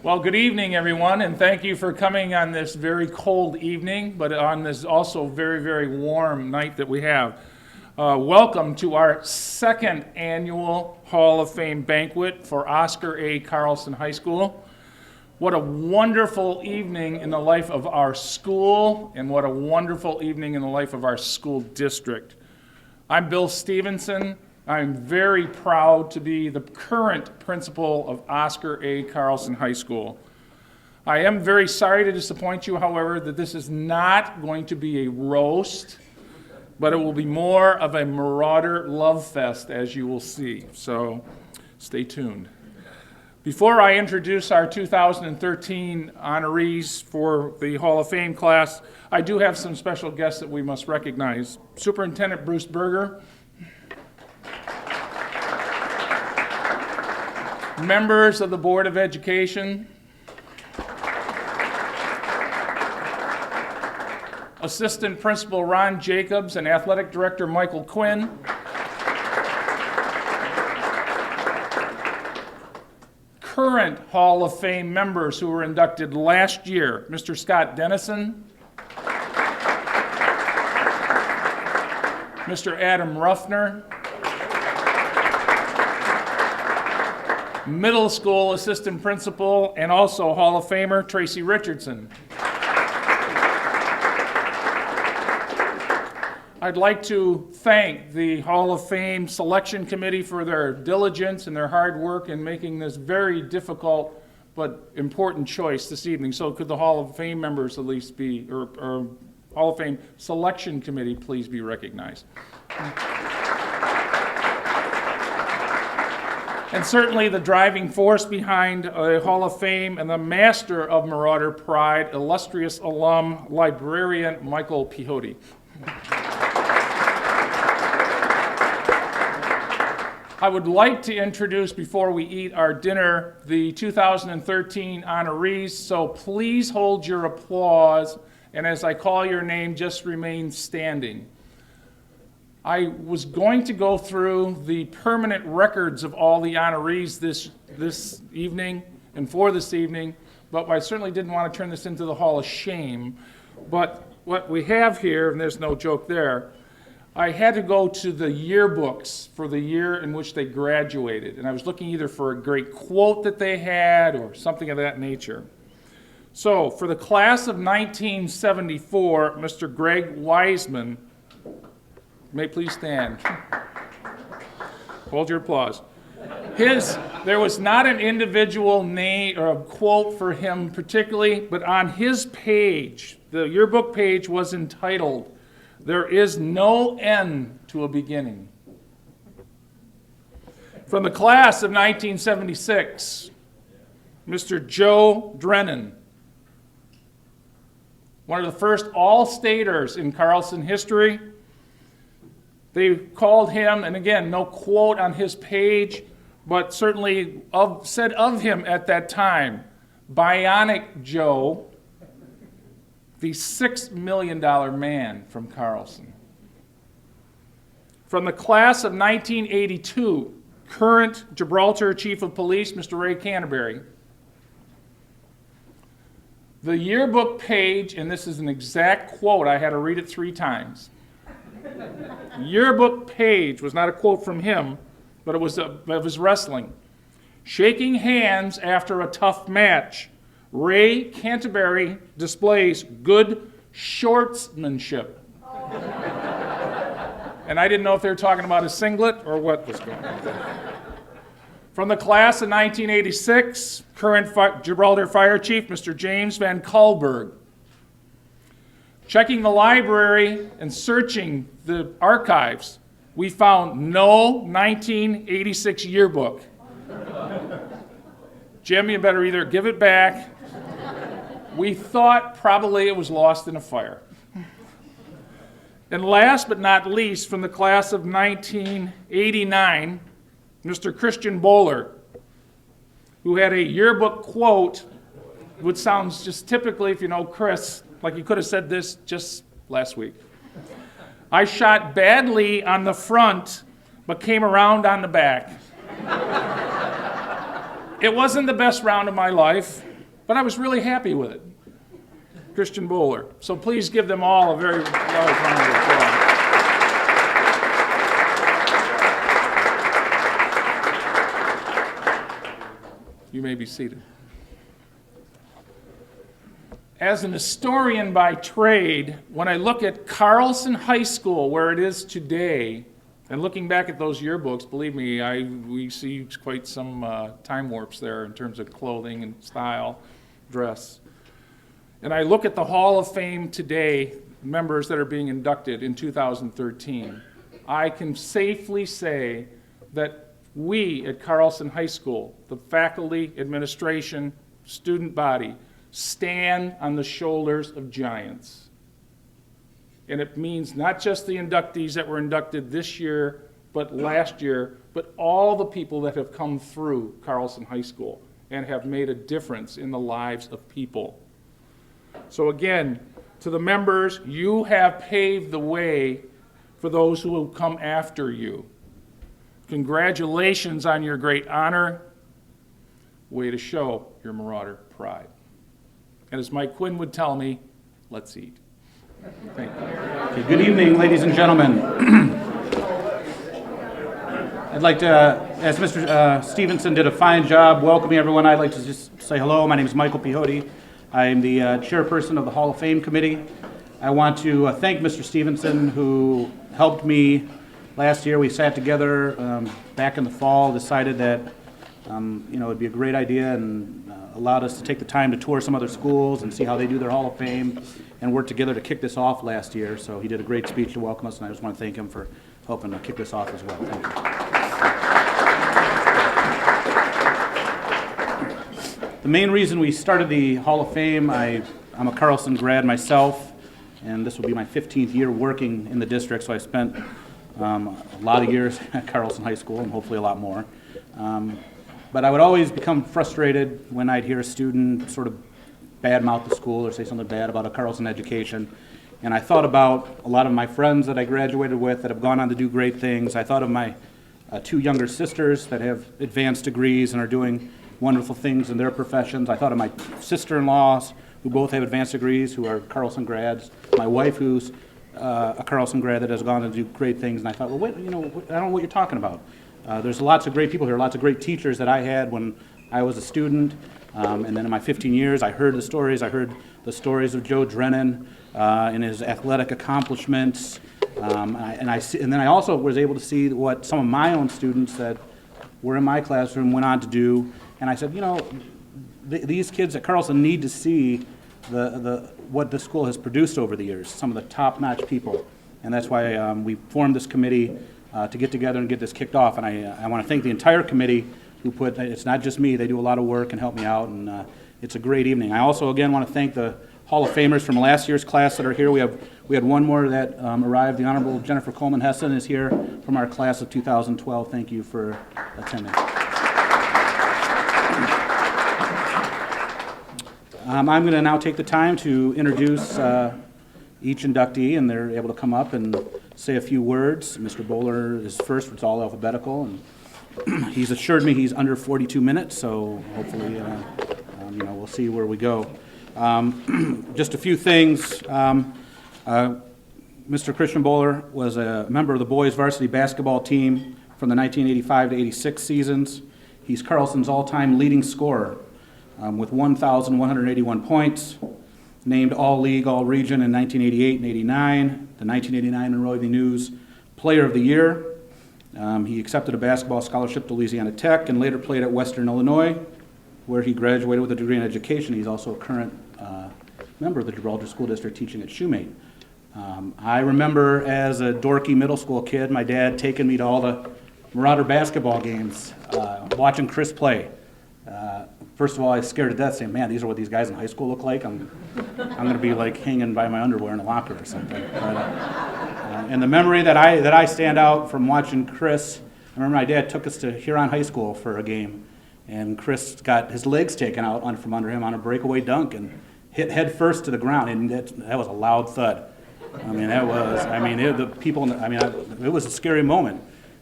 Well, good evening, everyone, and thank you for coming on this very cold evening, but on this also very, very warm night that we have. Welcome to our second annual Hall of Fame banquet for Oscar A. Carlson High School. What a wonderful evening in the life of our school, and what a wonderful evening in the life of our school district. I'm Bill Stevenson. I'm very proud to be the current principal of Oscar A. Carlson High School. I am very sorry to disappoint you, however, that this is not going to be a roast, but it will be more of a Marauder love fest, as you will see. So stay tuned. Before I introduce our 2013 honorees for the Hall of Fame class, I do have some special guests that we must recognize. Superintendent Bruce Berger, members of the Board of Education, Assistant Principal Ron Jacobs and Athletic Director Michael Quinn, current Hall of Fame members who were inducted last year, Mr. Scott Dennison, Mr. Adam Ruffner, middle school assistant principal and also Hall of Famer Tracy Richardson. I'd like to thank the Hall of Fame Selection Committee for their diligence and their hard work in making this very difficult but important choice this evening. So could the Hall of Fame members at least be, or Hall of Fame Selection Committee please be recognized. And certainly the driving force behind the Hall of Fame and the master of Marauder pride, illustrious alum, librarian Michael Pihoti. I would like to introduce, before we eat our dinner, the 2013 honorees, so please hold your applause, and as I call your name, just remain standing. I was going to go through the permanent records of all the honorees this evening and for this evening, but I certainly didn't want to turn this into the Hall of Shame. But what we have here, and there's no joke there, I had to go to the yearbooks for the year in which they graduated, and I was looking either for a great quote that they had or something of that nature. So for the class of 1974, Mr. Greg Wiseman, may please stand. Hold your applause. There was not an individual name or a quote for him particularly, but on his page, the yearbook page was entitled, "There is no end to a beginning." From the class of 1976, Mr. Joe Drennan, one of the first all-staters in Carlson history. They called him, and again, no quote on his page, but certainly said of him at that time, Bionic Joe, the $6 million man from Carlson. From the class of 1982, current Gibraltar Chief of Police, Mr. Ray Canterbury. The yearbook page, and this is an exact quote, I had to read it 3 times. Yearbook page was not a quote from him, but it was of his wrestling. Shaking hands after a tough match, Ray Canterbury displays good shortsmanship. And I didn't know if they were talking about a singlet or what was going on. From the class of 1986, current Gibraltar Fire Chief, Mr. James Van Kullberg. Checking the library and searching the archives, we found no 1986 yearbook. Jim, you better either give it back. We thought probably it was lost in a fire. And last but not least, from the class of 1989, Mr. Christian Bowler, who had a yearbook quote, which sounds just typically, if you know Chris, like he could have said this just last week. I shot badly on the front, but came around on the back. It wasn't the best round of my life, but I was really happy with it. Christian Bowler. So please give them all a very large round of applause. You may be seated. As an historian by trade, when I look at Carlson High School, where it is today, and looking back at those yearbooks, believe me, we see quite some time warps there in terms of clothing and style, dress. And I look at the Hall of Fame today, members that are being inducted in 2013. I can safely say that we at Carlson High School, the faculty, administration, student body, stand on the shoulders of giants. And it means not just the inductees that were inducted this year, but last year, but all the people that have come through Carlson High School and have made a difference in the lives of people. So again, to the members, you have paved the way for those who will come after you. Congratulations on your great honor. Way to show your Marauder pride. And as Mike Quinn would tell me, let's eat. Thank you. Okay, good evening, ladies and gentlemen. I'd like to, as Mr. Stevenson did a fine job welcoming everyone, I'd like to just say hello. My name is Michael Pihoti. I am the chairperson of the Hall of Fame Committee. I want to thank Mr. Stevenson, who helped me last year. We sat together back in the fall, decided that it'd be a great idea, and allowed us to take the time to tour some other schools and see how they do their Hall of Fame and work together to kick this off last year. So he did a great speech to welcome us, and I just want to thank him for helping to kick this off as well. Thank you. The main reason we started the Hall of Fame, I'm a Carlson grad myself, and this will be my 15th year working in the district, so I spent a lot of years at Carlson High School, and hopefully a lot more. But I would always become frustrated when I'd hear a student sort of badmouth the school or say something bad about a Carlson education. And I thought about a lot of my friends that I graduated with that have gone on to do great things. I thought of my two younger sisters that have advanced degrees and are doing wonderful things in their professions. I thought of my sister-in-laws who both have advanced degrees, who are Carlson grads. My wife, who's a Carlson grad that has gone on to do great things. And I thought, well, wait, I don't know what you're talking about. There's lots of great people here, lots of great teachers that I had when I was a student. And then in my 15 years, I heard the stories. I heard the stories of Joe Drennan and his athletic accomplishments. And then I also was able to see what some of my own students that were in my classroom went on to do. And I said, these kids at Carlson need to see what the school has produced over the years, some of the top-notch people. And that's why we formed this committee to get together and get this kicked off. And I want to thank the entire committee who it's not just me, they do a lot of work and help me out, and it's a great evening. I also, again, want to thank the Hall of Famers from last year's class that are here. We had one more that arrived. The Honorable Jennifer Coleman Hessen is here from our class of 2012. Thank you for attending. I'm going to now take the time to introduce each inductee, and they're able to come up and say a few words. Mr. Bowler is first. It's all alphabetical, and he's assured me he's under 42 minutes, so hopefully, we'll see where we go. Just a few things. Mr. Christian Bowler was a member of the boys varsity basketball team from the 1985 to 86 seasons. He's Carlson's all-time leading scorer with 1,181 points. Named All-League, All-Region in 1988 and 89. The 1989 Monroe Evening News Player of the Year. He accepted a basketball scholarship to Louisiana Tech and later played at Western Illinois, where he graduated with a degree in education. He's also a current member of the Gibraltar School District teaching at Shoemate. I remember as a dorky middle school kid, my dad taking me to all the Marauder basketball games, watching Chris play. First of all, I was scared to death, saying, man, these are what these guys in high school look like. I'm going to be like hanging by my underwear in a locker or something. And the memory that I stand out from watching Chris, I remember my dad took us to Huron High School for a game, and Chris got his legs taken out from under him on a breakaway dunk and hit head first to the ground, and that was a loud thud. It was a scary moment,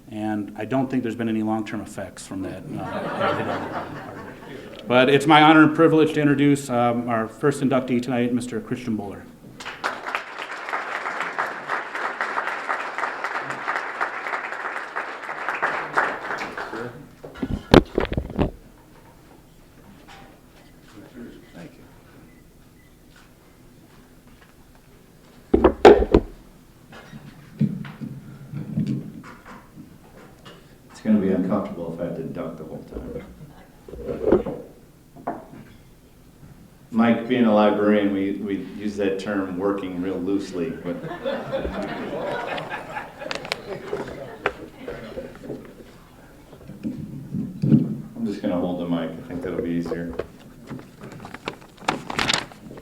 and I don't think there's been any long-term effects from that. But it's my honor and privilege to introduce our first inductee tonight, Mr. Christian Bowler. It's going to be uncomfortable if I have to duck the whole time. Mike, being a librarian, we use that term working real loosely, but I'm just going to hold the mic. I think that'll be easier.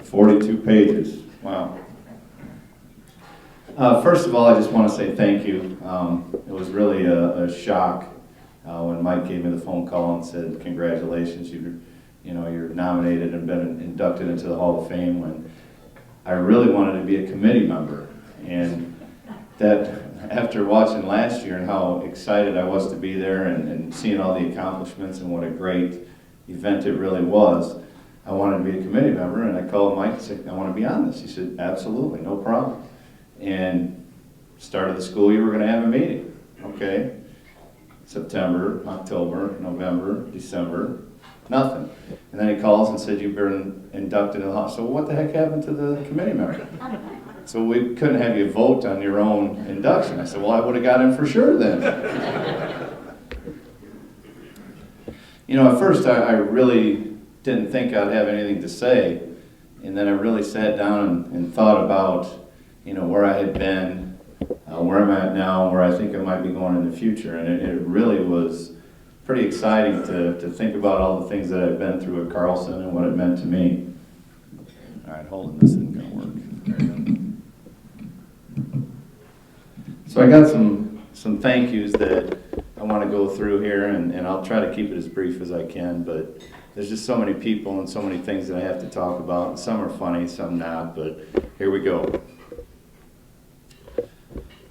42 pages. Wow. First of all, I just want to say thank you. It was really a shock when Mike gave me the phone call and said, "Congratulations, you're nominated and been inducted into the Hall of Fame." When I really wanted to be a committee member, and that after watching last year and how excited I was to be there and seeing all the accomplishments and what a great event it really was, I wanted to be a committee member, and I called Mike and said, "I want to be on this." He said, "Absolutely, no problem." And start of the school year, we're going to have a meeting. Okay. September, October, November, December, nothing. And then he calls and said, "You've been inducted in the Hall." So what the heck happened to the committee member? So we couldn't have you vote on your own induction. I said, "Well, I would have got in for sure then." At first I really didn't think I'd have anything to say. And then I really sat down and thought about, where I had been, where I'm at now, and where I think I might be going in the future. And it really was pretty exciting to think about all the things that I've been through at Carlson and what it meant to me. All right, holding this isn't going to work. So I got some thank yous that I want to go through here, and I'll try to keep it as brief as I can, but there's just so many people and so many things that I have to talk about, and some are funny, some not, but here we go.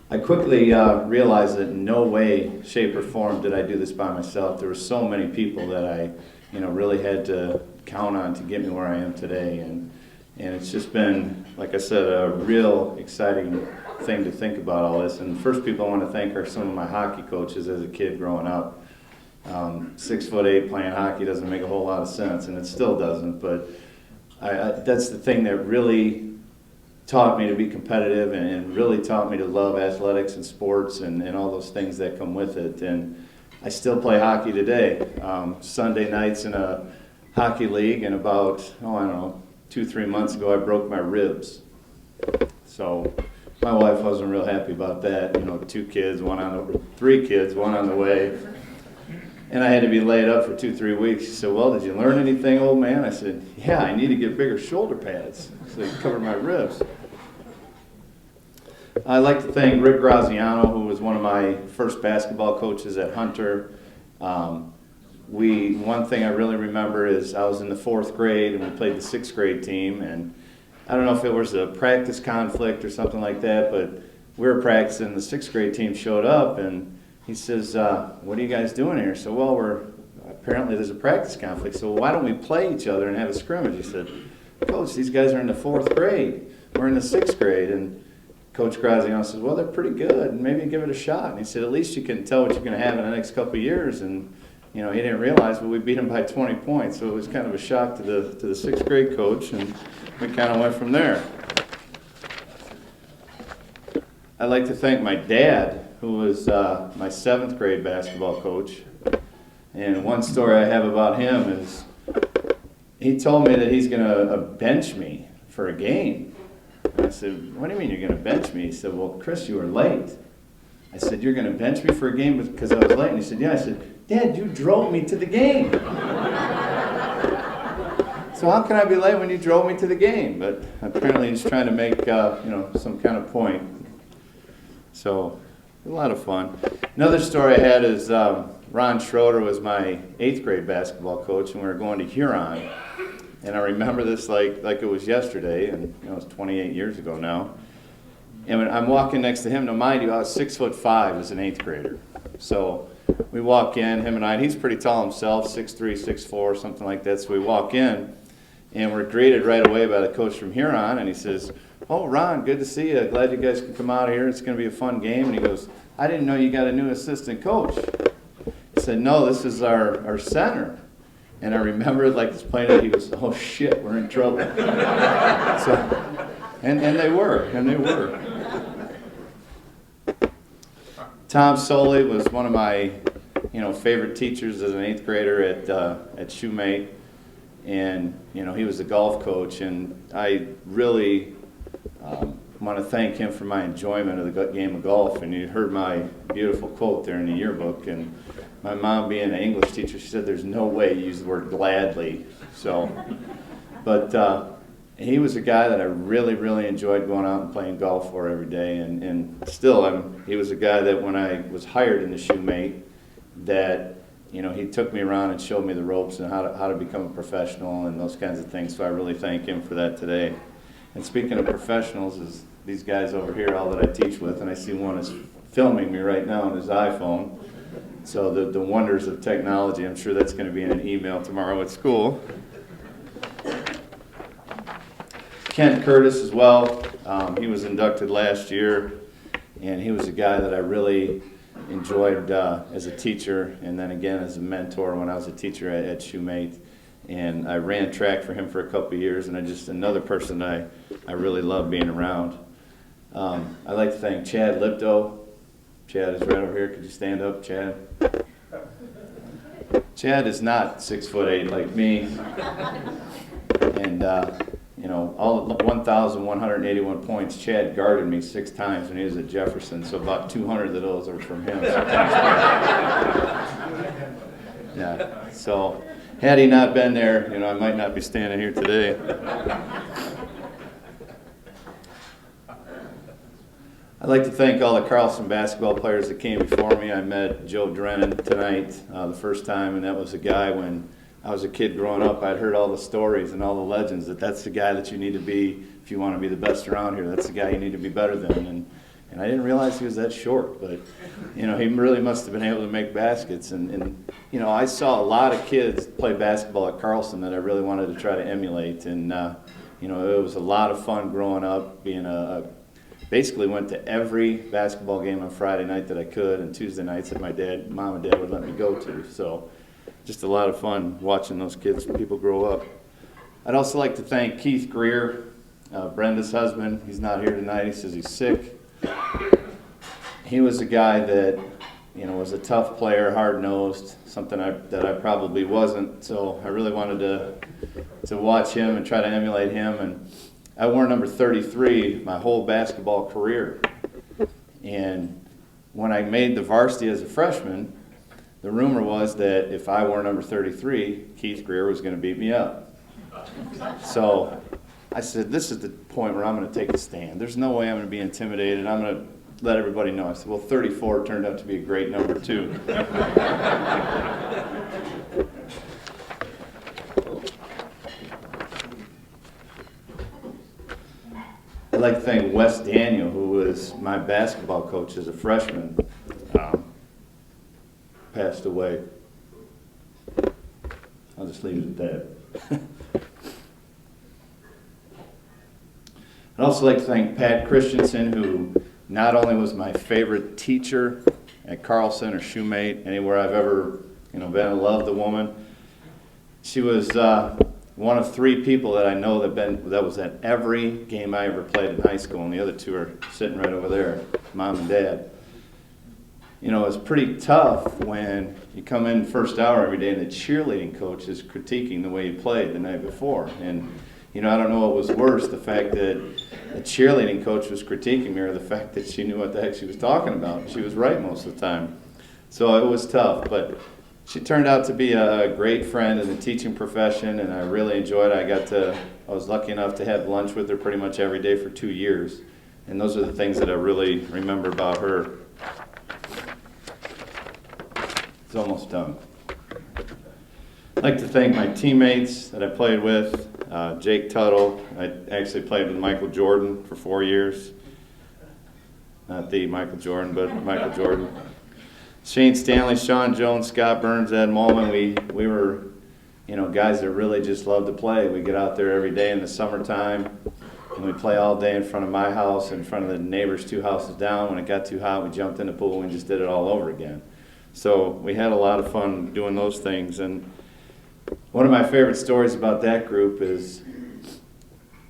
I quickly realized that in no way, shape, or form did I do this by myself. There were so many people that I, really had to count on to get me where I am today, and it's just been, like I said, a real exciting thing to think about all this. And the first people I want to thank are some of my hockey coaches as a kid growing up. 6'8" playing hockey doesn't make a whole lot of sense, and it still doesn't, but that's the thing that really taught me to be competitive and really taught me to love athletics and sports and all those things that come with it. And I still play hockey today. Sunday nights in a hockey league, and about, 2-3 months ago I broke my ribs. So my wife wasn't real happy about that. 3 kids, one on the way. And I had to be laid up for 2-3 weeks. She said, "Well, did you learn anything, old man?" I said, "Yeah, I need to get bigger shoulder pads so they can cover my ribs." I'd like to thank Rick Graziano, who was one of my first basketball coaches at Hunter. One thing I really remember is I was in the 4th grade and we played the 6th grade team, and I don't know if it was a practice conflict or something like that, but we were practicing. The 6th grade team showed up, and he says, "What are you guys doing here?" So, "Well, apparently there's a practice conflict, so why don't we play each other and have a scrimmage?" He said, "Coach, these guys are in the 4th grade. We're in the 6th grade. And Coach Graziano says, "Well, they're pretty good. Maybe give it a shot." And he said, "At least you can tell what you're going to have in the next couple of years." And, he didn't realize, but we beat him by 20 points. So it was kind of a shock to the 6th grade coach, and we kind of went from there. I'd like to thank my dad, who was my 7th grade basketball coach. And one story I have about him is he told me that he's going to bench me for a game. And I said, "What do you mean you're going to bench me?" He said, "Well, Chris, you were late." I said, "You're going to bench me for a game because I was late?" And he said, "Yeah." I said, "Dad, you drove me to the game." So how can I be late when you drove me to the game? But apparently he's trying to make some kind of point. So a lot of fun. Another story I had is Ron Schroeder was my 8th grade basketball coach, and we were going to Huron. And I remember this like it was yesterday, and it was 28 years ago now. And when I'm walking next to him, now mind you, I was 6'5" as an 8th grader. So we walk in, him and I, and he's pretty tall himself, 6'3", 6'4", something like that. So we walk in, and we're greeted right away by the coach from Huron, and he says, "Oh, Ron, good to see you. Glad you guys can come out here. It's going to be a fun game." And he goes, "I didn't know you got a new assistant coach." He said, "No, this is our center." And I remember it like it's plain. He goes, "Oh shit, we're in trouble." So, and they were. Tom Soley was one of my, favorite teachers as an 8th grader at Shoemate, and he was a golf coach, and I really want to thank him for my enjoyment of the game of golf. And you heard my beautiful quote there in the yearbook. And my mom, being an English teacher, she said, "There's no way you use the word gladly." So, but he was a guy that I really, really enjoyed going out and playing golf for every day. And still, he was a guy that when I was hired in the Shoemate, that he took me around and showed me the ropes and how to become a professional and those kinds of things. So I really thank him for that today. And speaking of professionals, is these guys over here, all that I teach with, and I see one is filming me right now on his iPhone. So the wonders of technology, I'm sure that's going to be in an email tomorrow at school. Kent Curtis as well. He was inducted last year, and he was a guy that I really enjoyed as a teacher, and then again as a mentor when I was a teacher at Shoemate. And I ran track for him for a couple of years, and another person I really love being around. I'd like to thank Chad Lipto. Chad is right over here. Could you stand up, Chad? Chad is not 6'8" like me, and all 1,181 points. Chad guarded me 6 times when he was at Jefferson, so about 200 of those are from him. Yeah. So had he not been there, I might not be standing here today. I'd like to thank all the Carlson basketball players that came before me. I met Joe Drennan tonight the first time, and that was a guy when I was a kid growing up. I'd heard all the stories and all the legends that's the guy that you need to be if you want to be the best around here. That's the guy you need to be better than. And I didn't realize he was that short, but he really must have been able to make baskets. And I saw a lot of kids play basketball at Carlson that I really wanted to try to emulate. And it was a lot of fun growing up, being basically went to every basketball game on Friday night that I could, and Tuesday nights that my mom and dad would let me go to. So just a lot of fun watching those people grow up. I'd also like to thank Keith Greer, Brenda's husband. He's not here tonight. He says he's sick. He was a guy that was a tough player, hard-nosed, something that I probably wasn't. So I really wanted to watch him and try to emulate him. And I wore number 33 my whole basketball career. And when I made the varsity as a freshman, the rumor was that if I wore number 33, Keith Greer was going to beat me up. So I said, this is the point where I'm going to take a stand. There's no way I'm going to be intimidated. I'm going to let everybody know. I said, well, 34 turned out to be a great number, too. I'd like to thank Wes Daniel, who was my basketball coach as a freshman. Passed away. I'll just leave it at that. I'd also like to thank Pat Christensen, who not only was my favorite teacher at Carlson or Shoemate, anywhere I've ever been. I love the woman. She was one of 3 people that I know that was at every game I ever played in high school, and the other 2 are sitting right over there, Mom and Dad. It's pretty tough when you come in first hour every day and the cheerleading coach is critiquing the way you played the night before. And, I don't know what was worse, the fact that the cheerleading coach was critiquing me or the fact that she knew what the heck she was talking about. She was right most of the time. So it was tough, but she turned out to be a great friend in the teaching profession, and I really enjoyed it. I was lucky enough to have lunch with her pretty much every day for 2 years. And those are the things that I really remember about her. It's almost done. I'd like to thank my teammates that I played with. Jake Tuttle. I actually played with Michael Jordan for 4 years. Not the Michael Jordan, but Michael Jordan. Shane Stanley, Sean Jones, Scott Burns, Ed Molman, we were, guys that really just loved to play. We get out there every day in the summertime, and we play all day in front of my house, in front of the neighbors 2 houses down. When it got too hot, we jumped in the pool and just did it all over again. So we had a lot of fun doing those things. And one of my favorite stories about that group is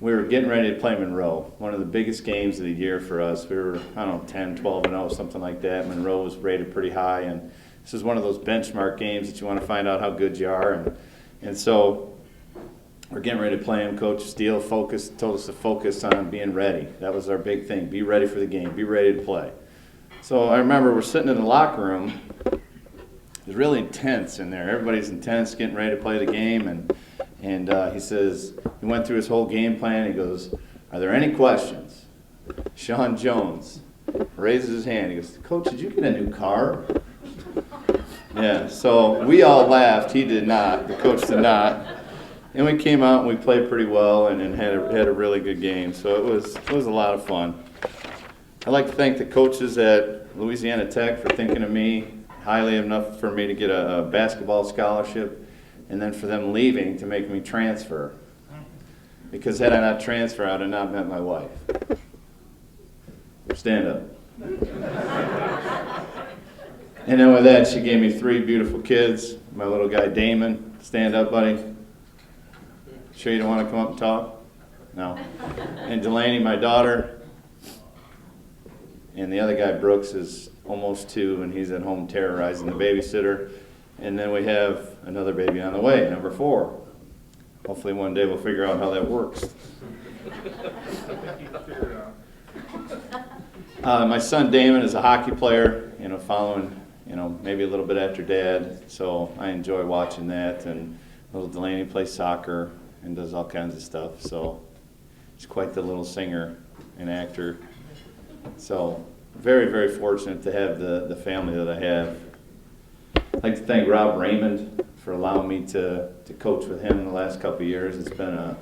we were getting ready to play Monroe, one of the biggest games of the year for us. We were, 10, 12 and 0, something like that. Monroe was rated pretty high, and this is one of those benchmark games that you want to find out how good you are. And so we're getting ready to play him. Coach Steele told us to focus on being ready. That was our big thing. Be ready for the game. Be ready to play. So I remember we're sitting in the locker room. It was really intense in there. Everybody's intense, getting ready to play the game, and he says, he went through his whole game plan. He goes, "Are there any questions?" Sean Jones raises his hand. He goes, "Coach, did you get a new car?" Yeah, so we all laughed. He did not. The coach did not. And we came out and we played pretty well and had a really good game. So it was a lot of fun. I'd like to thank the coaches at Louisiana Tech for thinking of me highly enough for me to get a basketball scholarship, and then for them leaving to make me transfer. Because had I not transferred, I would have not met my wife. Stand up. And then with that, she gave me 3 beautiful kids. My little guy Damon, stand up, buddy. Sure you don't want to come up and talk? No. And Delaney, my daughter. And the other guy, Brooks, is almost 2, and he's at home terrorizing the babysitter. And then we have another baby on the way, number 4. Hopefully one day we'll figure out how that works. My son Damon is a hockey player, following, maybe a little bit after Dad. So I enjoy watching that. And little Delaney plays soccer and does all kinds of stuff. So he's quite the little singer and actor. So very, very fortunate to have the family that I have. I'd like to thank Rob Raymond for allowing me to coach with him the last couple of years. It's been an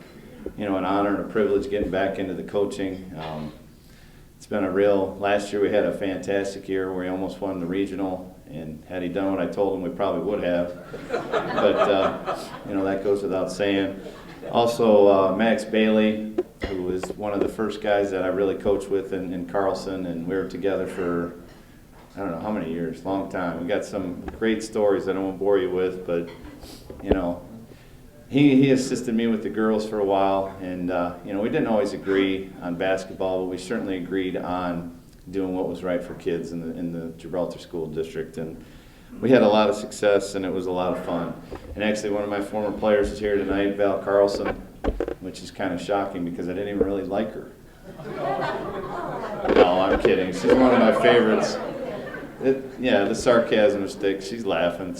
honor and a privilege getting back into the coaching. It's been last year we had a fantastic year where we almost won the regional, and had he done what I told him, we probably would have. But, that goes without saying. Also, Max Bailey, who was one of the first guys that I really coached with in Carlson, and we were together for, I don't know how many years, long time. We got some great stories that I won't bore you with, but, he assisted me with the girls for a while, and, we didn't always agree on basketball, but we certainly agreed on doing what was right for kids in the Gibraltar School District, and we had a lot of success, and it was a lot of fun. And actually, one of my former players is here tonight, Val Carlson, which is kind of shocking because I didn't even really like her. No, I'm kidding. She's one of my favorites. The sarcasm sticks. She's laughing.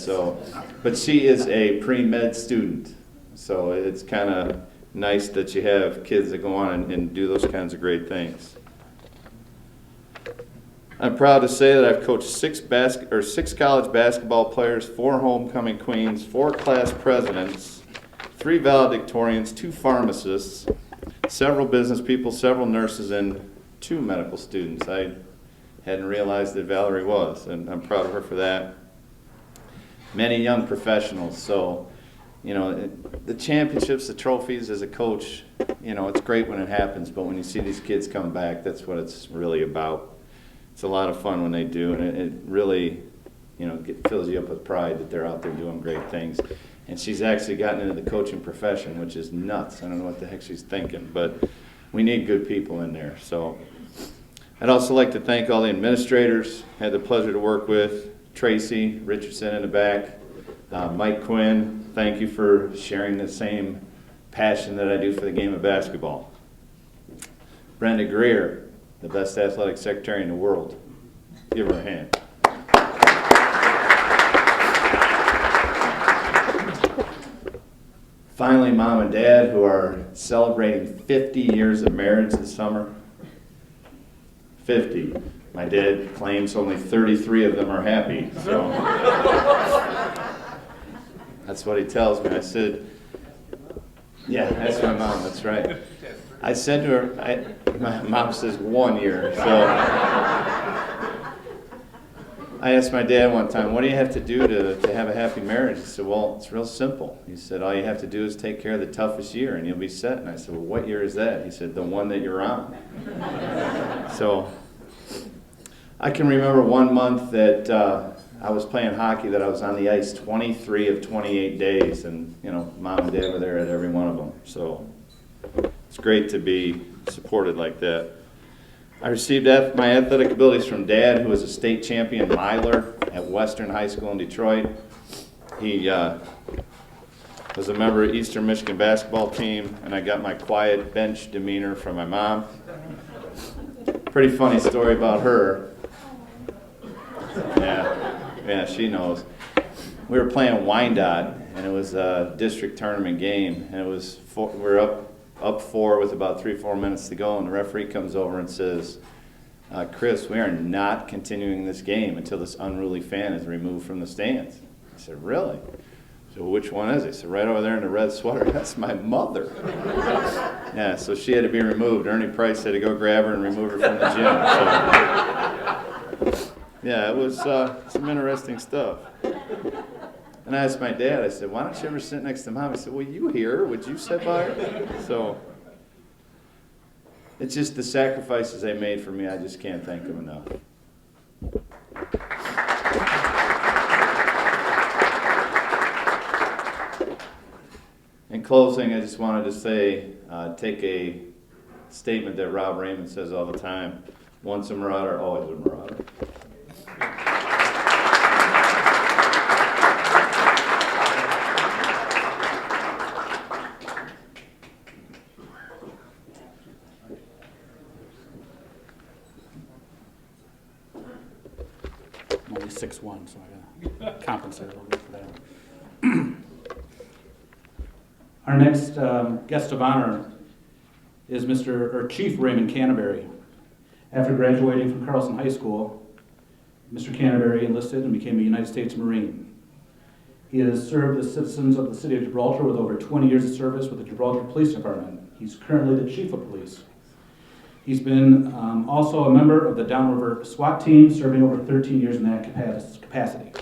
But she is a pre-med student, so it's kind of nice that you have kids that go on and do those kinds of great things. I'm proud to say that I've coached 6 college basketball players, 4 homecoming queens, 4 class presidents, 3 valedictorians, 2 pharmacists, several business people, several nurses, and 2 medical students. I hadn't realized that Valerie was, and I'm proud of her for that. Many young professionals. So, the championships, the trophies as a coach, it's great when it happens, but when you see these kids come back, that's what it's really about. It's a lot of fun when they do, and it really, fills you up with pride that they're out there doing great things. And she's actually gotten into the coaching profession, which is nuts. I don't know what the heck she's thinking, but we need good people in there. So I'd also like to thank all the administrators. Had the pleasure to work with Tracy Richardson in the back, Mike Quinn. Thank you for sharing the same passion that I do for the game of basketball. Brenda Greer, the best athletic secretary in the world. Give her a hand. Finally, Mom and Dad, who are celebrating 50 years of marriage this summer. 50. My dad claims only 33 of them are happy. So that's what he tells me. I said, yeah, that's my mom, that's right. I said to her, my mom says 1 year, so I asked my dad one time, what do you have to do to have a happy marriage? He said, well, it's real simple. He said, all you have to do is take care of the toughest year and you'll be set. And I said, well, what year is that? He said, the one that you're on. So I can remember one month that I was playing hockey, that I was on the ice 23 of 28 days, and Mom and Dad were there at every one of them. So it's great to be supported like that. I received my athletic abilities from Dad, who was a state champion miler at Western High School in Detroit. He was a member of Eastern Michigan basketball team, and I got my quiet bench demeanor from my mom. Pretty funny story about her. Yeah, she knows. We were playing Wyandotte, and it was a district tournament game, and we were up 4 with about 3-4 minutes to go, and the referee comes over and says, Chris, we are not continuing this game until this unruly fan is removed from the stands. I said, really? So which one is it? He said, right over there in the red sweater. That's my mother. Yeah, so she had to be removed. Ernie Price had to go grab her and remove her from the gym. So, yeah, it was some interesting stuff. And I asked my dad, I said, why don't you ever sit next to Mom? He said, well, you here? Would you sit by her? So it's just the sacrifices they made for me. I just can't thank them enough. In closing, I just wanted to say, take a statement that Rob Raymond says all the time: once a Marauder, always a Marauder. I'm only 6'1", so I gotta compensate a little bit for that. Our next guest of honor is Chief Raymond Canterbury. After graduating from Carlson High School, Mr. Canterbury enlisted and became a United States Marine. He has served the citizens of the city of Gibraltar with over 20 years of service with the Gibraltar Police Department. He's currently the Chief of Police. He's been also a member of the Downriver SWAT team, serving over 13 years in that capacity.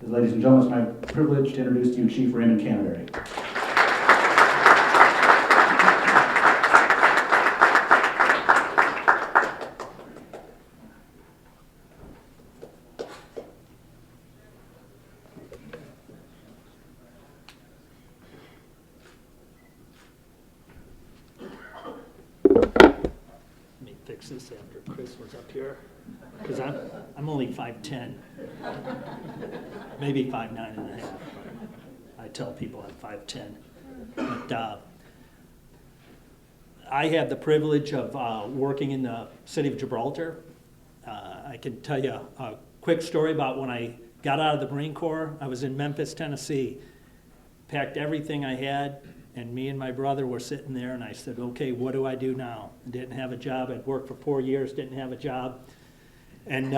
Ladies and gentlemen, it's my privilege to introduce to you Chief Raymond Canterbury. Fix this after Chris was up here, because I'm only 5'10", maybe 5'9" and a half. I tell people I'm 5'10", but I have the privilege of working in the city of Gibraltar. I can tell you a quick story about when I got out of the Marine Corps. I was in Memphis, Tennessee, packed everything I had, and me and my brother were sitting there, and I said, okay, what do I do now? I didn't have a job. I'd worked for 4 years, didn't have a job. And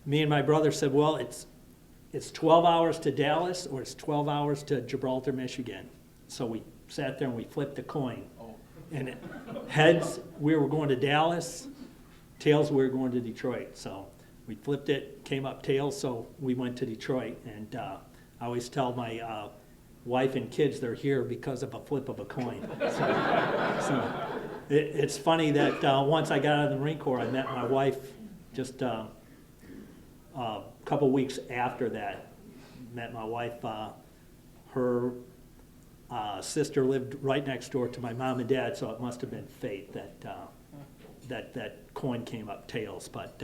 me and my brother said, well, it's 12 hours to Dallas or it's 12 hours to Gibraltar, Michigan. So we sat there and we flipped a coin. And heads, we were going to Dallas. Tails, we were going to Detroit. So we flipped it, came up tails, so we went to Detroit. And I always tell my wife and kids they're here because of a flip of a coin. So it's funny that once I got out of the Marine Corps, I met my wife just a couple weeks after that. Met my wife. Her sister lived right next door to my mom and dad, so it must have been fate that that coin came up tails. But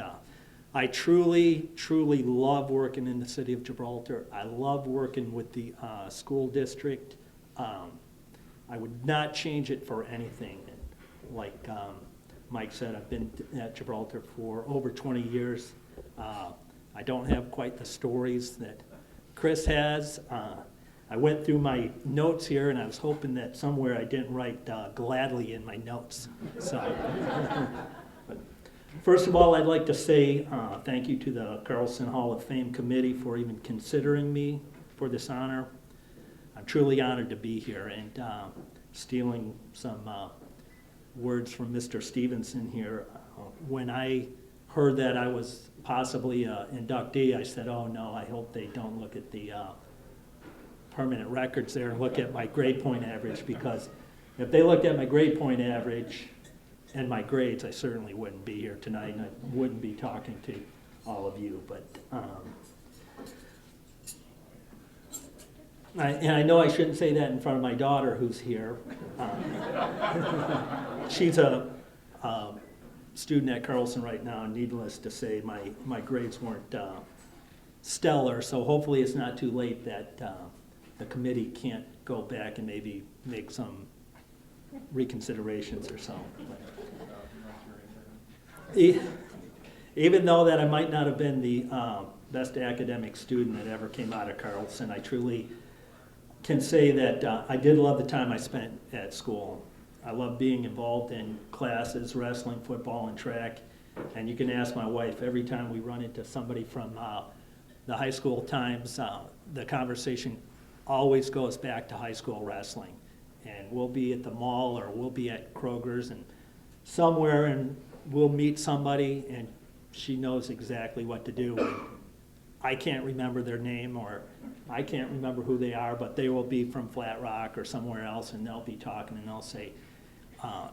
I truly, truly love working in the city of Gibraltar. I love working with the school district. I would not change it for anything. Like Mike said, I've been at Gibraltar for over 20 years. I don't have quite the stories that Chris has. I went through my notes here, and I was hoping that somewhere I didn't write gladly in my notes. So. First of all, I'd like to say thank you to the Carlson Hall of Fame committee for even considering me for this honor. I'm truly honored to be here, and stealing some words from Mr. Stevenson here. When I heard that I was possibly an inductee, I said, oh no, I hope they don't look at the permanent records there and look at my grade point average, because if they looked at my grade point average and my grades, I certainly wouldn't be here tonight, and I wouldn't be talking to all of you. But and I know I shouldn't say that in front of my daughter, who's here. She's a student at Carlson right now, and needless to say, my grades weren't stellar, so hopefully it's not too late that the committee can't go back and maybe make some reconsiderations or so. Even though that I might not have been the best academic student that ever came out of Carlson, I truly can say that I did love the time I spent at school. I love being involved in classes, wrestling, football, and track. And you can ask my wife, every time we run into somebody from the high school times, the conversation always goes back to high school wrestling. And we'll be at the mall or we'll be at Kroger's and somewhere, and we'll meet somebody and she knows exactly what to do. And I can't remember their name or I can't remember who they are, but they will be from Flat Rock or somewhere else, and they'll be talking and they'll say,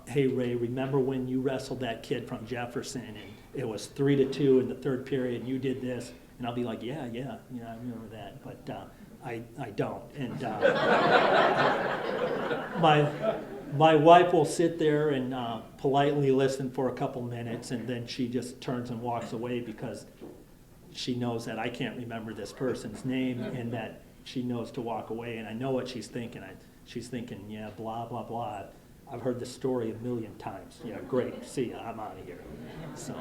hey Ray, remember when you wrestled that kid from Jefferson and it was 3-2 in the third period and you did this? And I'll be like, yeah, I remember that, but I don't. And my wife will sit there and politely listen for a couple minutes, and then she just turns and walks away because she knows that I can't remember this person's name and that she knows to walk away, and I know what she's thinking. She's thinking, yeah, blah, blah, blah. I've heard this story a million times. Yeah, great, see ya, I'm out of here. So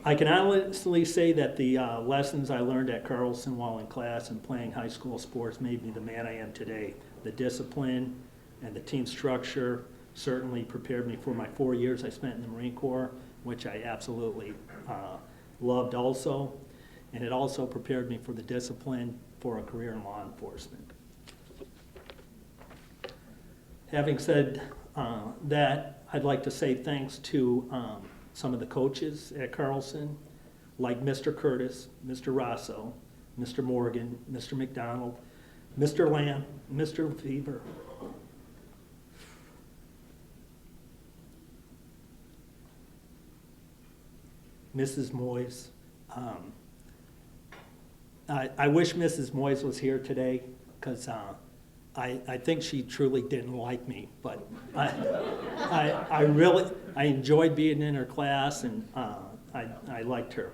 I can honestly say that the lessons I learned at Carlson while in class and playing high school sports made me the man I am today. The discipline and the team structure certainly prepared me for my 4 years I spent in the Marine Corps, which I absolutely loved also. And it also prepared me for the discipline for a career in law enforcement. Having said that, I'd like to say thanks to some of the coaches at Carlson, like Mr. Curtis, Mr. Rosso, Mr. Morgan, Mr. McDonald, Mr. Lamb, Mr. Fever, Mrs. Moyes. I wish Mrs. Moyes was here today, because I think she truly didn't like me, but I enjoyed being in her class, and I liked her.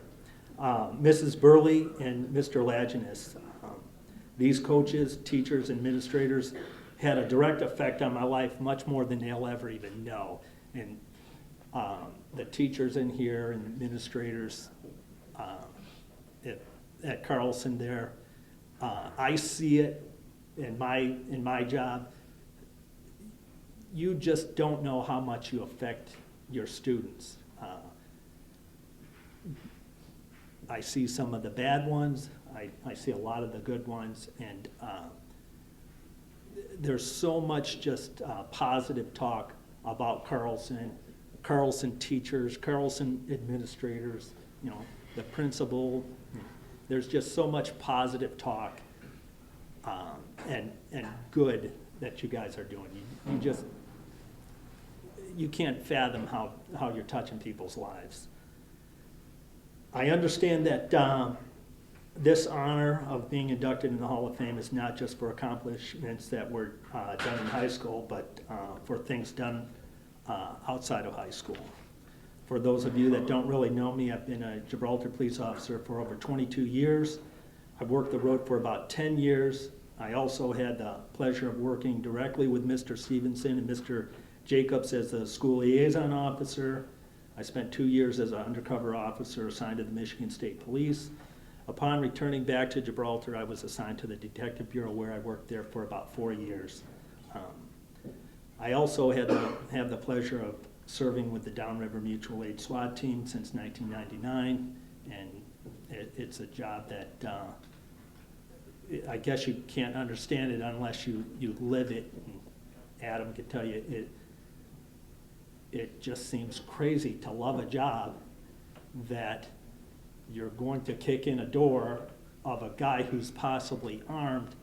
Mrs. Burley and Mr. Laginus, these coaches, teachers, administrators had a direct effect on my life, much more than they'll ever even know. And the teachers in here and administrators at Carlson there, I see it in my job. You just don't know how much you affect your students. I see some of the bad ones, I see a lot of the good ones, and there's so much just positive talk about Carlson, Carlson teachers, Carlson administrators, the principal. There's just so much positive talk and good that you guys are doing. You can't fathom how you're touching people's lives. I understand that this honor of being inducted in the Hall of Fame is not just for accomplishments that were done in high school, but for things done outside of high school. For those of you that don't really know me, I've been a Gibraltar police officer for over 22 years. I've worked the road for about 10 years. I also had the pleasure of working directly with Mr. Stevenson and Mr. Jacobs as a school liaison officer. I spent 2 years as an undercover officer assigned to the Michigan State Police. Upon returning back to Gibraltar, I was assigned to the Detective Bureau, where I worked there for about 4 years. I also have the pleasure of serving with the Downriver Mutual Aid SWAT team since 1999, and it's a job that I guess you can't understand it unless you live it. And Adam could tell you it just seems crazy to love a job that you're going to kick in a door of a guy who's possibly armed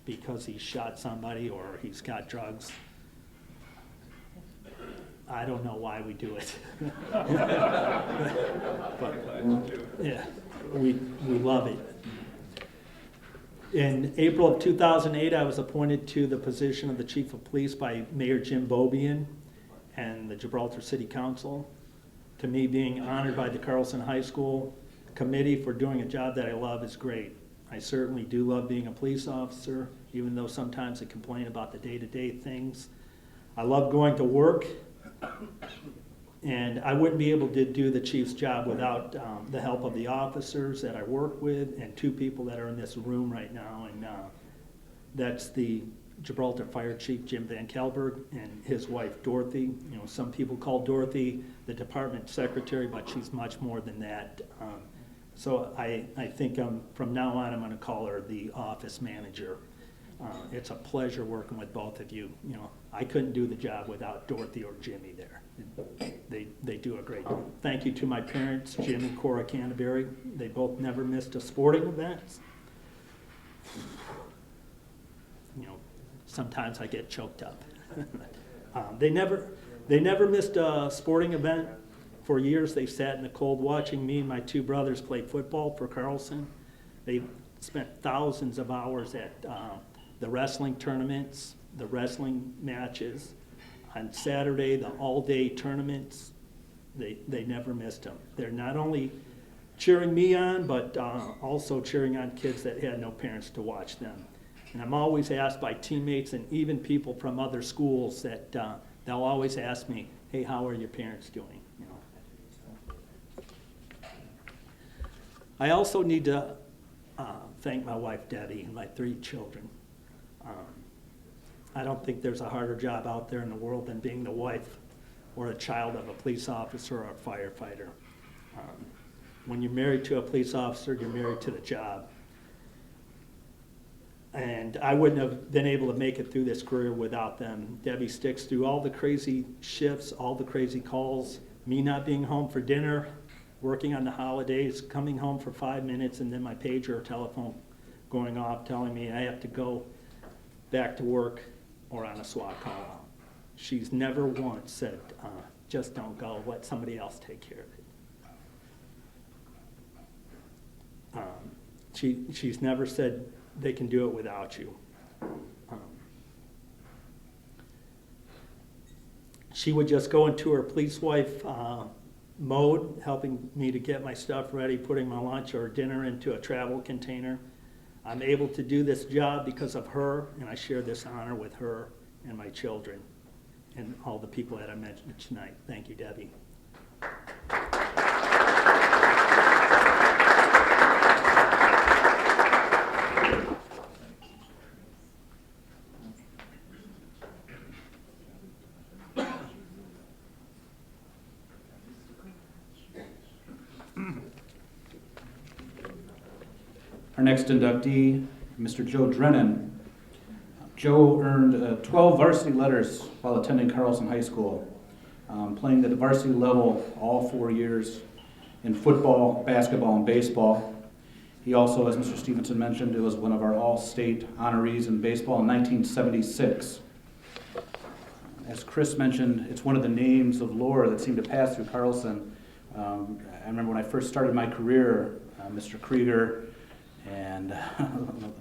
because he shot somebody or he's got drugs. I don't know why we do it. But, yeah, we love it. In April of 2008, I was appointed to the position of the Chief of Police by Mayor Jim Bobian and the Gibraltar City Council. To me, being honored by the Carlson High School committee for doing a job that I love is great. I certainly do love being a police officer, even though sometimes I complain about the day-to-day things. I love going to work, and I wouldn't be able to do the chief's job without the help of the officers that I work with and two people that are in this room right now, and that's the Gibraltar Fire Chief Jim Van Kelberg and his wife Dorothy. You know, some people call Dorothy the department secretary, but she's much more than that. So I think from now on I'm going to call her the office manager. It's a pleasure working with both of you. You know, I couldn't do the job without Dorothy or Jimmy there. They do a great job. Thank you to my parents, Jim and Cora Canterbury. They both never missed a sporting event. You know, sometimes I get choked up. They never missed a sporting event. For years, they sat in the cold watching me and my two brothers play football for Carlson. They spent thousands of hours at the wrestling tournaments, the wrestling matches. On Saturday, the all-day tournaments, they never missed them. They're not only cheering me on, but also cheering on kids that had no parents to watch them. And I'm always asked by teammates and even people from other schools that they'll always ask me, hey, how are your parents doing? You know. I also need to thank my wife, Debbie, and my 3 children. I don't think there's a harder job out there in the world than being the wife or a child of a police officer or a firefighter. When you're married to a police officer, you're married to the job. And I wouldn't have been able to make it through this career without them. Debbie sticks through all the crazy shifts, all the crazy calls, me not being home for dinner, working on the holidays, coming home for 5 minutes, and then my pager or telephone going off telling me I have to go back to work or on a SWAT call. She's never once said, just don't go, let somebody else take care of it. She's never said they can do it without you. She would just go into her police wife mode, helping me to get my stuff ready, putting my lunch or dinner into a travel container. I'm able to do this job because of her, and I share this honor with her and my children and all the people that I mentioned tonight. Thank you, Debbie. Our next inductee, Mr. Joe Drennan. Joe earned 12 varsity letters while attending Carlson High School, playing at the varsity level all 4 years in football, basketball, and baseball. He also, as Mr. Stevenson mentioned, was one of our all-state honorees in baseball in 1976. As Chris mentioned, it's one of the names of lore that seemed to pass through Carlson. I remember when I first started my career, Mr. Krieger and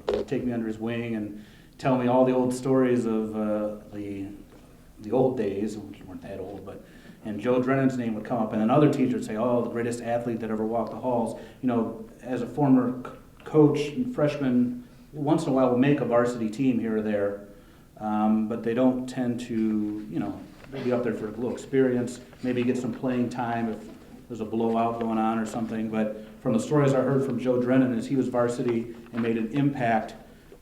would take me under his wing and tell me all the old stories of the old days, which weren't that old, but and Joe Drennan's name would come up, and then other teachers would say, oh, the greatest athlete that ever walked the halls. You know, as a former coach and freshman, once in a while we'll make a varsity team here or there, but they don't tend to, you know, be up there for a little experience, maybe get some playing time if there's a blowout going on or something. But from the stories I heard from Joe Drennan is he was varsity and made an impact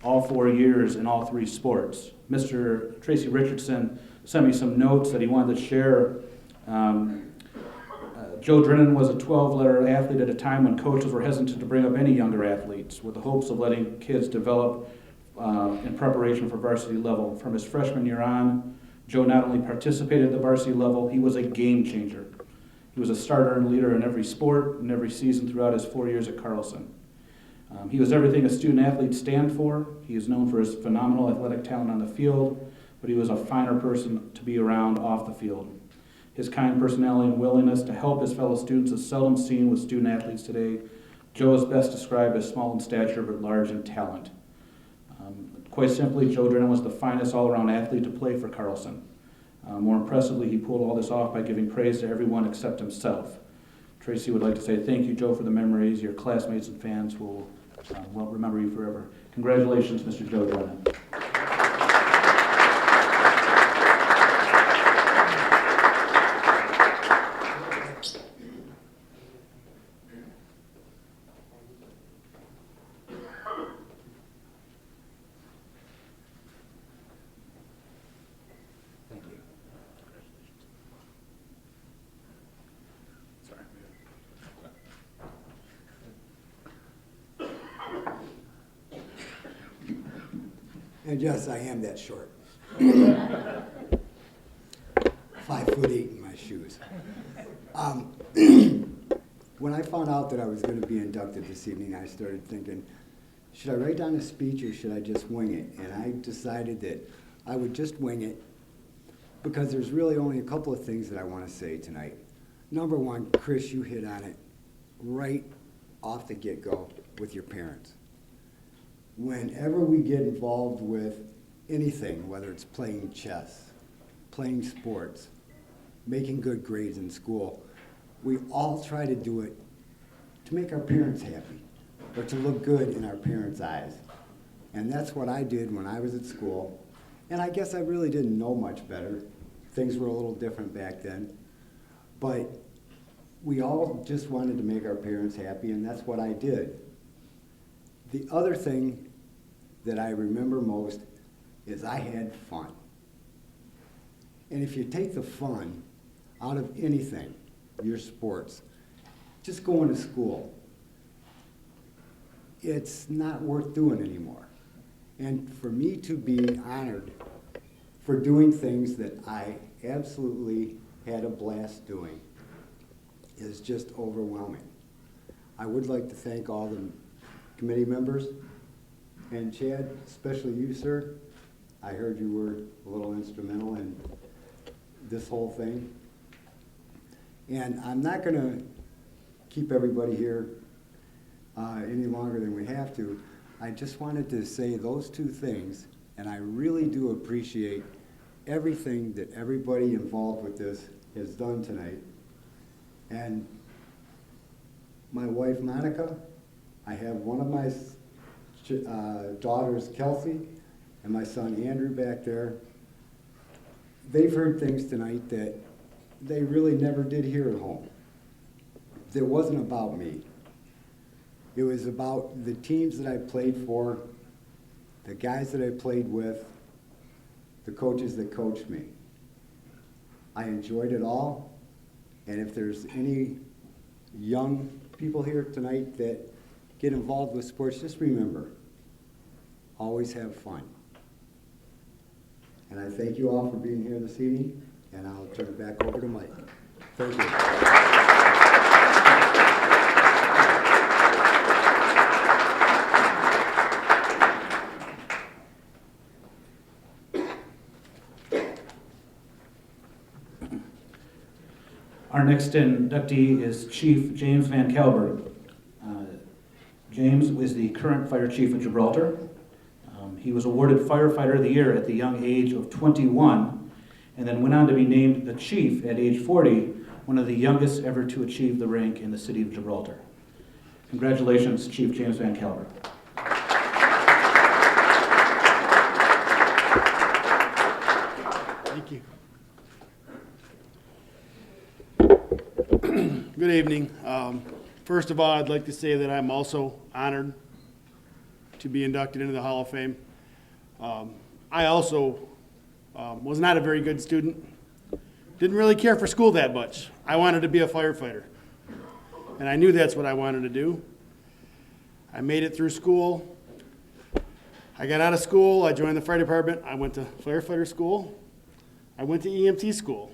all 4 years in all 3 sports. Mr. Tracy Richardson sent me some notes that he wanted to share. Joe Drennan was a 12-letter athlete at a time when coaches were hesitant to bring up any younger athletes with the hopes of letting kids develop in preparation for varsity level. From his freshman year on, Joe not only participated at the varsity level, he was a game changer. He was a starter and leader in every sport and every season throughout his 4 years at Carlson. He was everything a student athlete stand for. He is known for his phenomenal athletic talent on the field, but he was a finer person to be around off the field. His kind personality and willingness to help his fellow students is seldom seen with student athletes today. Joe is best described as small in stature but large in talent. Quite simply, Joe Drennan was the finest all-around athlete to play for Carlson. More impressively, he pulled all this off by giving praise to everyone except himself. Tracy would like to say thank you, Joe, for the memories. Your classmates and fans will remember you forever. Congratulations, Mr. Joe Drennan. And yes, I am that short. 5'8" in my shoes. When I found out that I was going to be inducted this evening, I started thinking, should I write down a speech or should I just wing it? And I decided that I would just wing it because there's really only a couple of things that I want to say tonight. Number one, Chris, you hit on it right off the get-go with your parents. Whenever we get involved with anything, whether it's playing chess, playing sports, making good grades in school, we all try to do it to make our parents happy, or to look good in our parents' eyes. And that's what I did when I was at school. And I guess I really didn't know much better. Things were a little different back then. But we all just wanted to make our parents happy, and that's what I did. The other thing that I remember most is I had fun. And if you take the fun out of anything, your sports, just going to school, it's not worth doing anymore. And for me to be honored for doing things that I absolutely had a blast doing is just overwhelming. I would like to thank all the committee members, and Chad, especially you, sir. I heard you were a little instrumental in this whole thing. And I'm not going to keep everybody here any longer than we have to. I just wanted to say those two things, and I really do appreciate everything that everybody involved with this has done tonight. And my wife, Monica, I have one of my daughters, Kelsey, and my son, Andrew, back there. They've heard things tonight that they really never did here at home. It wasn't about me. It was about the teams that I played for, the guys that I played with, the coaches that coached me. I enjoyed it all, and if there's any young people here tonight that get involved with sports, just remember, always have fun. And I thank you all for being here this evening, and I'll turn it back over to Mike. Thank you. Our next inductee is Chief James Van Calvert. James is the current Fire Chief of Gibraltar. He was awarded Firefighter of the Year at the young age of 21, and then went on to be named the Chief at age 40, one of the youngest ever to achieve the rank in the city of Gibraltar. Congratulations, Chief James Van Calvert. Thank you. Good evening. First of all, I'd like to say that I'm also honored to be inducted into the Hall of Fame. I also was not a very good student. Didn't really care for school that much. I wanted to be a firefighter, and I knew that's what I wanted to do. I made it through school. I got out of school. I joined the fire department. I went to firefighter school. I went to EMT school.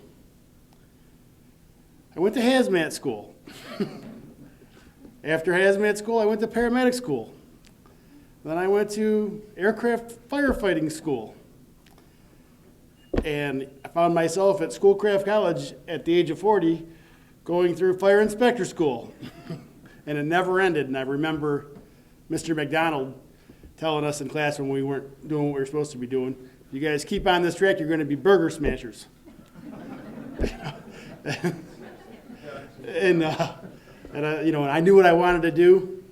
I went to hazmat school. After hazmat school, I went to paramedic school. Then I went to aircraft firefighting school. And I found myself at Schoolcraft College at the age of 40 going through fire inspector school. And it never ended. And I remember Mr. McDonald telling us in class when we weren't doing what we were supposed to be doing, you guys keep on this track, you're going to be burger smashers. And I knew what I wanted to do,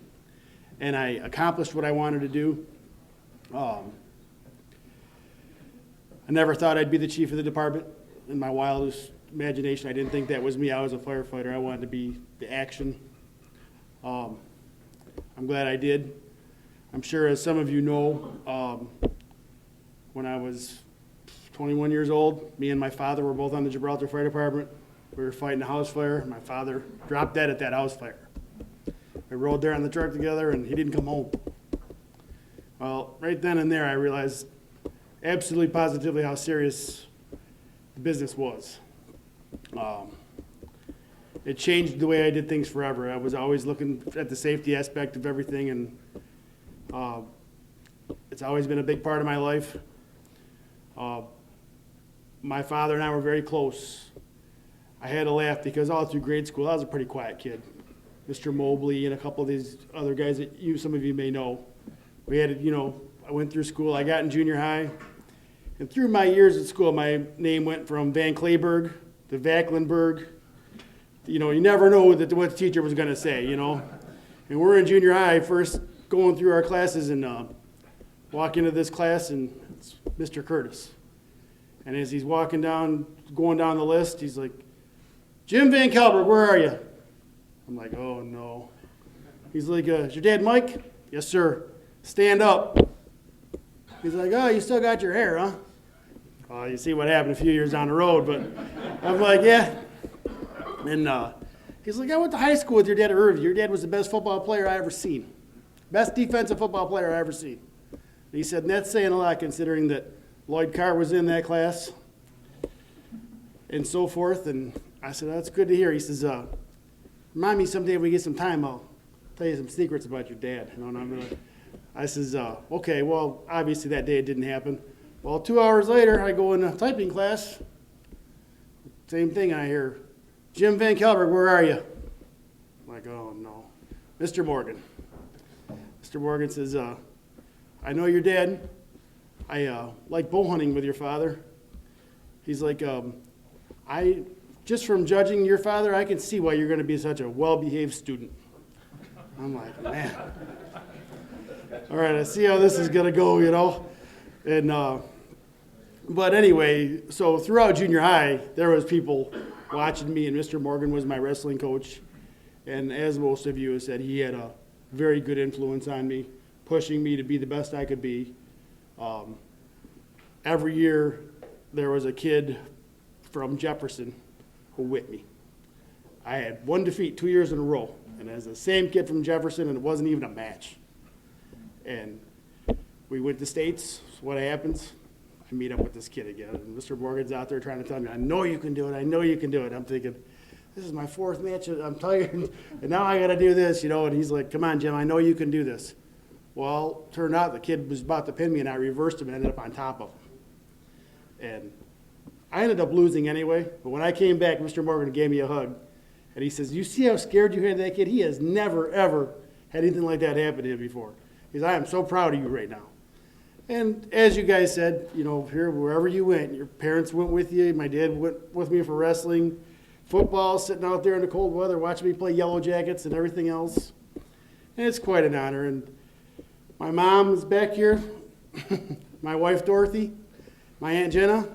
and I accomplished what I wanted to do. I never thought I'd be the chief of the department. In my wildest imagination, I didn't think that was me. I was a firefighter. I wanted to be the action. I'm glad I did. I'm sure, as some of you know, when I was 21 years old, me and my father were both on the Gibraltar Fire Department. We were fighting a house fire. My father dropped dead at that house fire. We rode there on the truck together, and he didn't come home. Well, right then and there, I realized absolutely positively how serious the business was. It changed the way I did things forever. I was always looking at the safety aspect of everything, and it's always been a big part of my life. My father and I were very close. I had to laugh because all through grade school, I was a pretty quiet kid. Mr. Mobley and a couple of these other guys that some of you may know. We had, I went through school. I got in junior high. And through my years at school, my name went from Van Kleberg to Vacklenberg. You never know what the teacher was going to say, And we're in junior high, first going through our classes, and walk into this class, and it's Mr. Curtis. And as he's going down the list, he's like, Jim Van Kelberg, where are you? I'm like, oh, no. He's like, is your dad Mike? Yes, sir. Stand up. He's like, oh, you still got your hair, huh? Well, you see what happened a few years down the road, but I'm like, yeah. And he's like, I went to high school with your dad at Irving. Your dad was the best football player I ever seen. Best defensive football player I ever seen. And he said, and that's saying a lot considering that Lloyd Carr was in that class and so forth. And I said, that's good to hear. He says, remind me someday when we get some time, I'll tell you some secrets about your dad. And I says, okay, well, obviously that day it didn't happen. Well, 2 hours later, I go in a typing class. Same thing, I hear, Jim Van Kelberg, where are you? I'm like, oh, no. Mr. Morgan. Mr. Morgan says, I know your dad. I like bow hunting with your father. He's like, just from judging your father, I can see why you're going to be such a well-behaved student. I'm like, man. All right, I see how this is going to go, And, but anyway, so throughout junior high, there was people watching me, and Mr. Morgan was my wrestling coach. And as most of you have said, he had a very good influence on me, pushing me to be the best I could be. Every year, there was a kid from Jefferson who whipped me. I had one defeat 2 years in a row, and as the same kid from Jefferson, and it wasn't even a match. And we went to states. So what happens? I meet up with this kid again, and Mr. Morgan's out there trying to tell me, I know you can do it, I know you can do it. I'm thinking, this is my fourth match, I'm tired, and now I got to do this, and he's like, come on, Jim, I know you can do this. Well, turned out the kid was about to pin me, and I reversed him and ended up on top of him. And I ended up losing anyway, but when I came back, Mr. Morgan gave me a hug, and he says, you see how scared you had that kid? He has never, ever had anything like that happen to him before. He says, I am so proud of you right now. And as you guys said, here, wherever you went, your parents went with you, my dad went with me for wrestling, football, sitting out there in the cold weather, watching me play Yellow Jackets and everything else. And it's quite an honor. And my mom is back here, my wife Dorothy, my Aunt Jenna.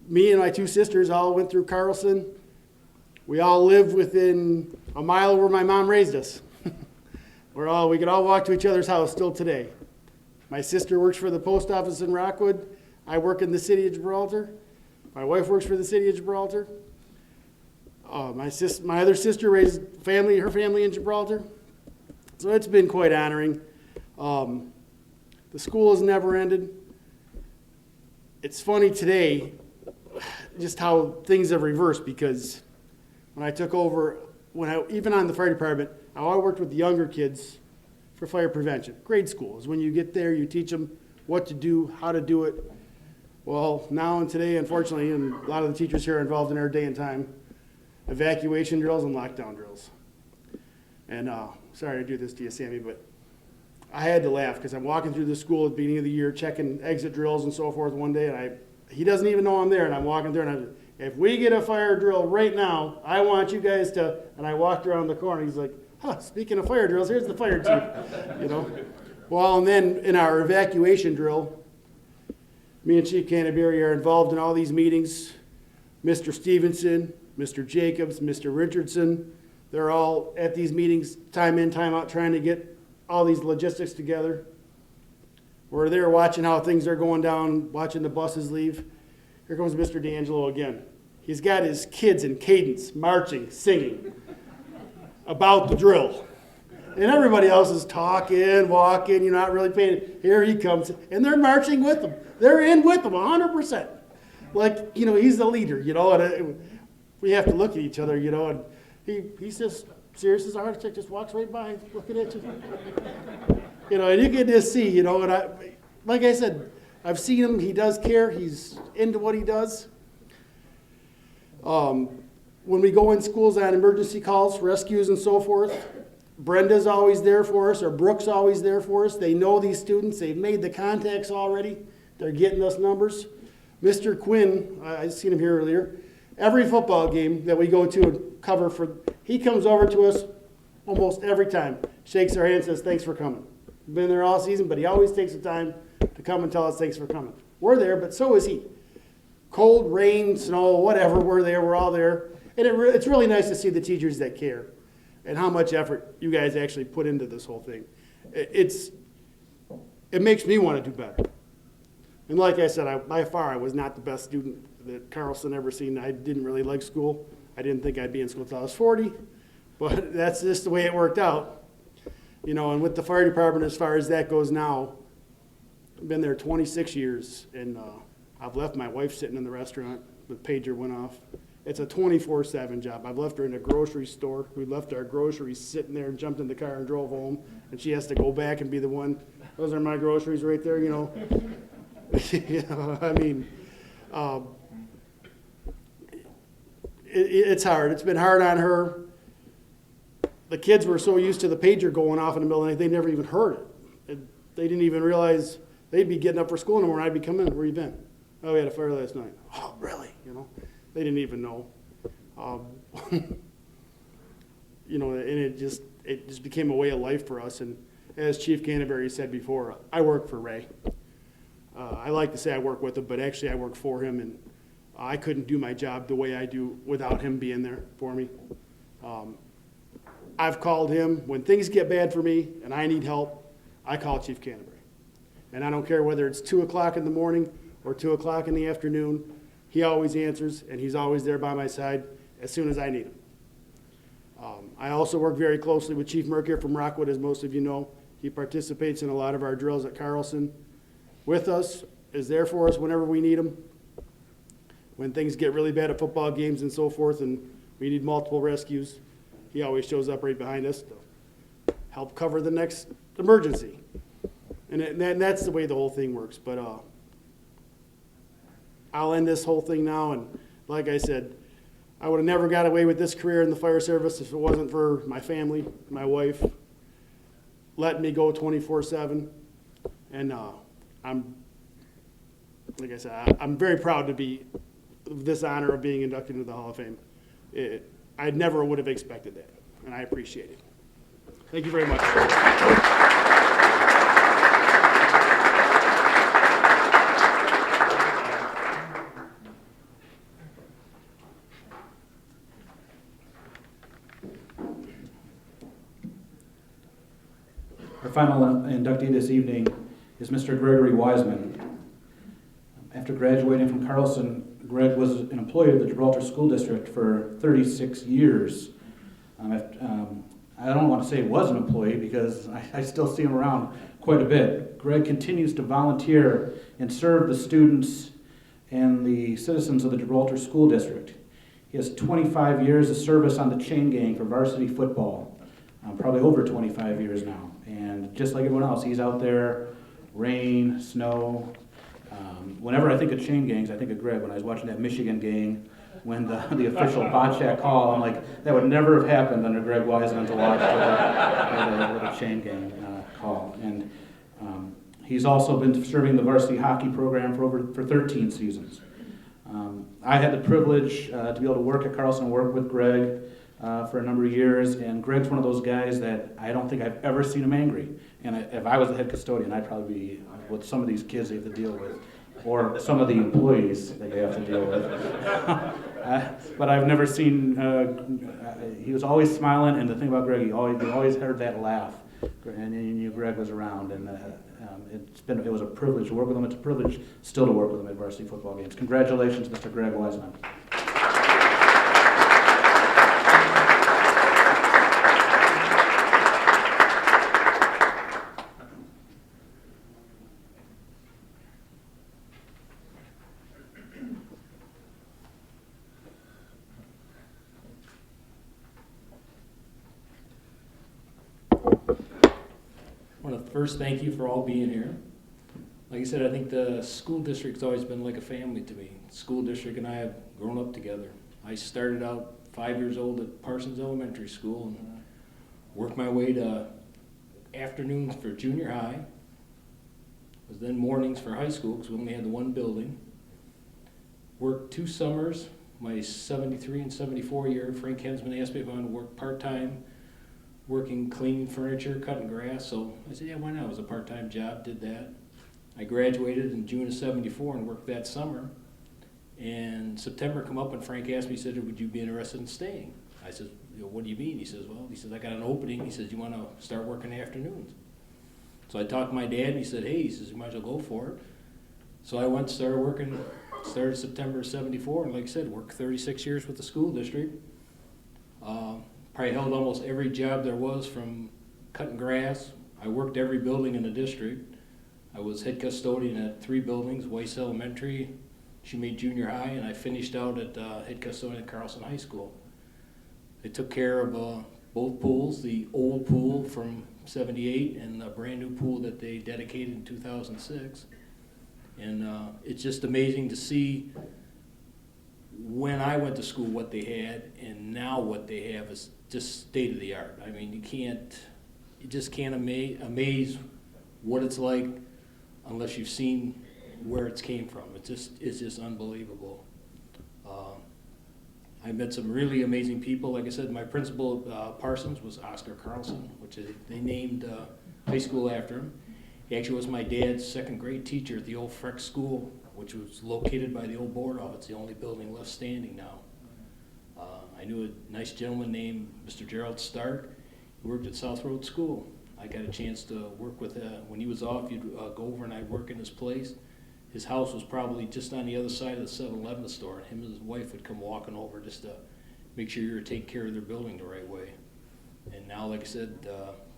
Me and my two sisters all went through Carlson. We all lived within a mile where my mom raised us. We could all walk to each other's house still today. My sister works for the post office in Rockwood. I work in the city of Gibraltar. My wife works for the city of Gibraltar. My other sister raised her family in Gibraltar. So it's been quite honoring. The school has never ended. It's funny today, just how things have reversed, because when I took over, even on the fire department, I always worked with the younger kids for fire prevention. Grade school is when you get there, you teach them what to do, how to do it. Well, now and today, unfortunately, and a lot of the teachers here are involved in our day and time, evacuation drills and lockdown drills. And sorry to do this to you, Sammy, but I had to laugh because I'm walking through the school at the beginning of the year, checking exit drills and so forth one day, and he doesn't even know I'm there, and I'm walking through, and if we get a fire drill right now, I want you guys to, and I walked around the corner, he's like, speaking of fire drills, here's the fire chief, you know. Well, and then in our evacuation drill, me and Chief Canterbury are involved in all these meetings. Mr. Stevenson, Mr. Jacobs, Mr. Richardson, they're all at these meetings, time in, time out, trying to get all these logistics together. We're there watching how things are going down, watching the buses leave. Here comes Mr. D'Angelo again. He's got his kids in cadence, marching, singing about the drill. And everybody else is talking, walking, you're not really paying. Here he comes, and they're marching with him. They're in with him 100%. Like, you know, he's the leader, you know, and we have to look at each other, you know, and he's just serious as a heart attack, just walks right by, looking at you. You know, and you can just see, you know, and like I said, I've seen him, he does care, he's into what he does. When we go in schools on emergency calls, rescues and so forth, Brenda's always there for us, or Brooke's always there for us. They know these students, they've made the contacts already, they're getting us numbers. Mr. Quinn, I've seen him here earlier, every football game that we go to and cover for, he comes over to us almost every time, shakes our hand, says, thanks for coming. Been there all season, but he always takes the time to come and tell us thanks for coming. We're there, but so is he. Cold, rain, snow, whatever, we're there, we're all there. And it's really nice to see the teachers that care and how much effort you guys actually put into this whole thing. It makes me want to do better. And like I said, by far I was not the best student that Carlson ever seen. I didn't really like school. I didn't think I'd be in school until I was 40, but that's just the way it worked out. You know, and with the fire department, as far as that goes now, I've been there 26 years, and I've left my wife sitting in the restaurant. The pager went off. It's a 24/7 job. I've left her in a grocery store. We left our groceries sitting there and jumped in the car and drove home, and she has to go back and be the one. Those are my groceries right there, you know. You know, I mean, it's hard. It's been hard on her. The kids were so used to the pager going off in the middle of the night, they never even heard it. They didn't even realize they'd be getting up for school in the morning. I'd be coming in. Where you been? Oh, we had a fire last night. Oh, really? You know, they didn't even know. You know, and it just became a way of life for us. And as Chief Canterbury said before, I work for Ray. I like to say I work with him, but actually I work for him, and I couldn't do my job the way I do without him being there for me. I've called him when things get bad for me and I need help. I call Chief Canterbury, and I don't care whether it's 2 o'clock in the morning or 2 o'clock in the afternoon. He always answers, and he's always there by my side as soon as I need him. I also work very closely with Chief Mercier from Rockwood, as most of you know. He participates in a lot of our drills at Carlson with us, is there for us whenever we need him. When things get really bad at football games and so forth, and we need multiple rescues, he always shows up right behind us to help cover the next emergency. And that's the way the whole thing works. But I'll end this whole thing now, and like I said, I would have never got away with this career in the fire service if it wasn't for my family, my wife, letting me go 24/7. And like I said, I'm very proud to be this honor of being inducted into the Hall of Fame. I never would have expected that, and I appreciate it. Thank you very much. Our final inductee this evening is Mr. Gregory Wiseman. After graduating from Carlson, Greg was an employee of the Gibraltar School District for 36 years. I don't want to say was an employee because I still see him around quite a bit. Greg continues to volunteer and serve the students and the citizens of the Gibraltar School District. He has 25 years of service on the chain gang for varsity football, probably over 25 years now. And just like everyone else, he's out there, rain, snow. Whenever I think of chain gangs, I think of Greg. When I was watching that Michigan game, when the official bocce call, I'm like, that would never have happened under Greg Wiseman to watch with a chain gang call. And he's also been serving the varsity hockey program for 13 seasons. I had the privilege to be able to work at Carlson and work with Greg for a number of years, and Greg's one of those guys that I don't think I've ever seen him angry. And if I was the head custodian, I'd probably be with some of these kids they have to deal with, or some of the employees that you have to deal with. But I've never seen, he was always smiling, and the thing about Greg, you always heard that laugh, and you knew Greg was around, and it was a privilege to work with him. It's a privilege still to work with him at varsity football games. Congratulations, Mr. Greg Wiseman. I want to first thank you for all being here. Like I said, I think the school district's always been like a family to me. The school district and I have grown up together. I started out 5 years old at Parsons Elementary School and worked my way to afternoons for junior high. Was then mornings for high school because we only had the one building. Worked 2 summers, my 73 and 74 year. Frank Hensman asked me if I wanted to work part-time, working cleaning furniture, cutting grass. So I said, yeah, why not? It was a part-time job, did that. I graduated in June of 74 and worked that summer. And September come up and Frank asked me, he said, would you be interested in staying? I said, what do you mean? He says, I got an opening. He says, you want to start working afternoons? So I talked to my dad and he said, hey, he says, you might as well go for it. So I went, started September of 74, and like I said, worked 36 years with the school district. Probably held almost every job there was, from cutting grass. I worked every building in the district. I was head custodian at 3 buildings, Weiss Elementary, Shumate Junior High, and I finished out at head custodian at Carlson High School. I took care of both pools, the old pool from 78 and the brand new pool that they dedicated in 2006. And it's just amazing to see when I went to school what they had, and now what they have is just state of the art. I mean, you just can't amaze what it's like unless you've seen where it's came from. It's just unbelievable. I met some really amazing people. Like I said, my principal at Parsons was Oscar Carlson, which they named high school after him. He actually was my dad's 2nd grade teacher at the old Freck School, which was located by the old board office, the only building left standing now. I knew a nice gentleman named Mr. Gerald Stark. He worked at South Road School. I got a chance to work with, when he was off, you'd go over and I'd work in his place. His house was probably just on the other side of the 7-Eleven store. Him and his wife would come walking over just to make sure you were taking care of their building the right way. And now, like I said,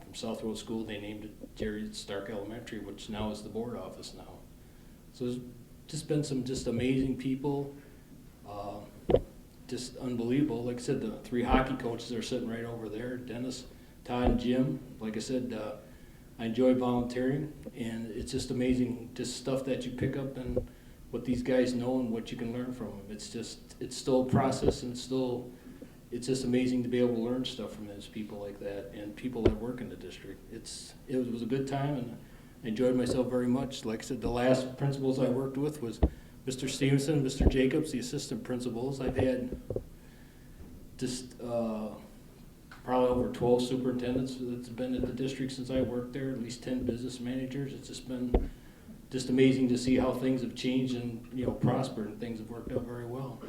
from South Road School, they named it Jerry Stark Elementary, which now is the board office now. So there's just been some just amazing people, just unbelievable. Like I said, the 3 hockey coaches are sitting right over there, Dennis, Todd, and Jim. Like I said, I enjoy volunteering, and it's just amazing, just stuff that you pick up and what these guys know and what you can learn from them. It's still a process, and it's just amazing to be able to learn stuff from those people like that and people that work in the district. It was a good time, and I enjoyed myself very much. Like I said, the last principals I worked with was Mr. Stevenson, Mr. Jacobs, the assistant principals. I've had just probably over 12 superintendents that's been at the district since I worked there, at least 10 business managers. It's just been just amazing to see how things have changed and prospered, and things have worked out very well.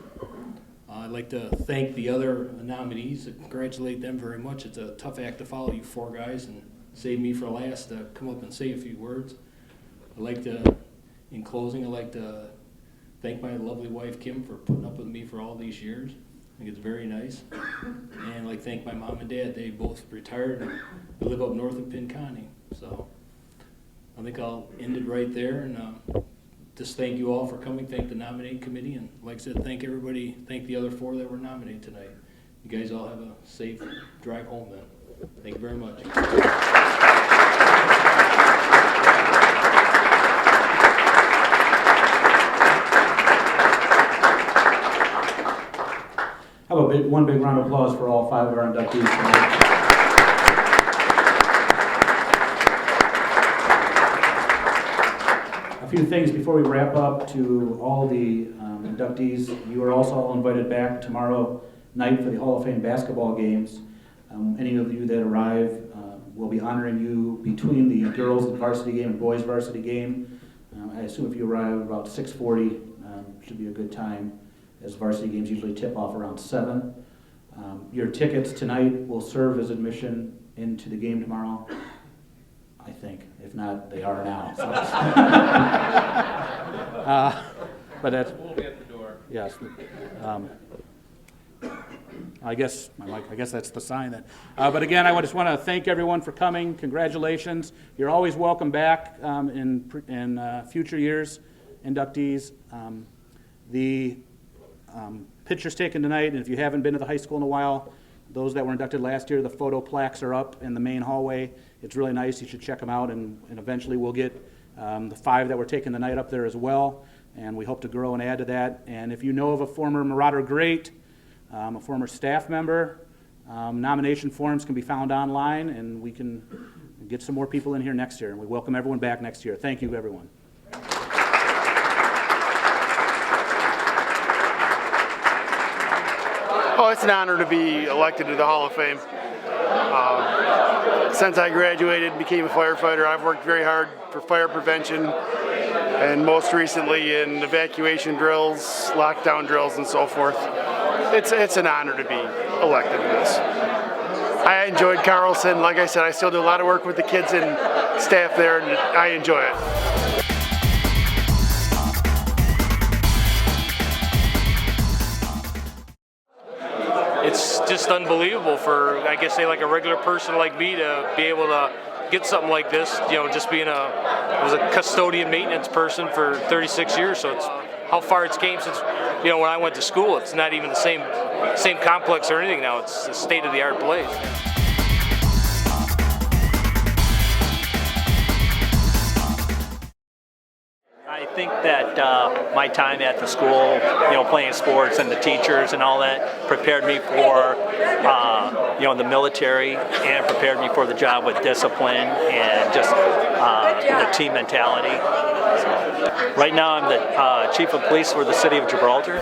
I'd like to thank the other nominees and congratulate them very much. It's a tough act to follow, you 4 guys, and save me for last to come up and say a few words. In closing, I'd like to thank my lovely wife, Kim, for putting up with me for all these years. I think it's very nice. And I'd like to thank my mom and dad. They both retired and they live up north of Pinconning. So I think I'll end it right there. And just thank you all for coming, thank the nominating committee, and like I said, thank everybody, thank the other 4 that were nominated tonight. You guys all have a safe drive home then. Thank you very much. How about one big round of applause for all 5 of our inductees tonight. A few things before we wrap up to all the inductees. You are also all invited back tomorrow night for the Hall of Fame basketball games. Any of you that arrive, we'll be honoring you between the girls' varsity game and boys' varsity game. I assume if you arrive about 6:40, should be a good time, as varsity games usually tip off around 7. Your tickets tonight will serve as admission into the game tomorrow, I think. If not, they are now. So. But that's... We'll be at the door. Yes. I guess that's the sign that. But again, I just want to thank everyone for coming. Congratulations. You're always welcome back in future years, inductees. The pictures taken tonight, and if you haven't been to the high school in a while, those that were inducted last year, the photo plaques are up in the main hallway. It's really nice. You should check them out, and eventually we'll get the 5 that were taken tonight up there as well, and we hope to grow and add to that. And if you know of a former Marauder great, a former staff member, nomination forms can be found online, and we can get some more people in here next year. And we welcome everyone back next year. Thank you, everyone. Oh, it's an honor to be elected to the Hall of Fame. Since I graduated and became a firefighter, I've worked very hard for fire prevention, and most recently in evacuation drills, lockdown drills, and so forth. It's an honor to be elected to this. I enjoyed Carlson. Like I said, I still do a lot of work with the kids and staff there, and I enjoy it. It's just unbelievable for, I guess, say like a regular person like me to be able to get something like this. You know, just being I was a custodian maintenance person for 36 years, so it's how far it's came since, you know, when I went to school. It's not even the same complex or anything now. It's a state-of-the-art place. I think that my time at the school, you know, playing sports and the teachers and all that prepared me for, you know, the military, and prepared me for the job with discipline and just the team mentality. So, right now I'm the chief of police for the city of Gibraltar.